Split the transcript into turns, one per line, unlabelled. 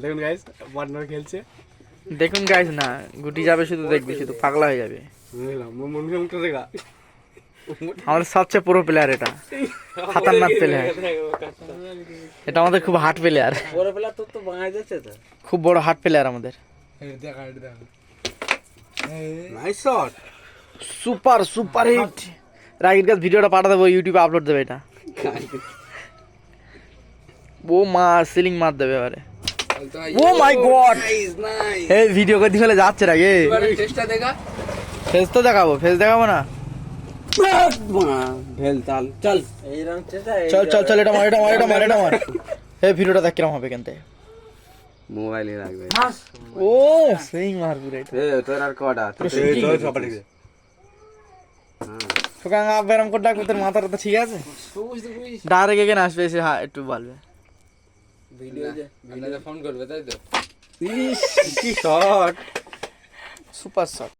দেখুন guys partner খেলছে।
দেখুন গাইস না, গুটি যাবে শুধু, দেখবি শুধু পাগলা হয়ে যাবে।
মুখটা দেখা
আমাদের সবচেয়ে পুরো প্লেয়ার এটা, খতরনাক প্লেয়ার এটা, আমাদের খুব হার্ড প্লেয়ার,
বড় প্লেয়ার তো ভাঙাই যাচ্ছে তো।
খুব বড় হার্ড প্লেয়ার আমাদের।
দেখা দেখা nice shot,
super super hit. রাগির কাছে ভিডিওটা পাঠা দেবো, ইউটিউবে আপলোড দেবে এটা। ও মা সিলিং মার দেবে এবারে। ও মাই গড, এই ভিডিও করে দিলে যাচ্ছে রাগে।
চেষ্টা দেখা,
ফেস তো দেখাবো, ফেস দেখাবো না।
ভেল তাল চল এইরকম চেষ্টা।
চল চল চল, এটা মার, এটা মার, এটা মার, এটা মার। এই ভিডিওটা দেখ কিরকম হবে কেনতে।
মোবাইলে রাখবে।
ও সিলিং মার পুরো এটা।
এ তোর আর কটা?
এই তো সপাটি দে
সুকাং আপ বেরাম করে ডাকবে, তোর মাথাটা তো ঠিক আছে। ডাইরেক্ট এখানে আসবে, এসে হ্যাঁ একটু বলবে।
ভিডিও ফোন করবে তাই তো।
কি শট,
সুপার শট।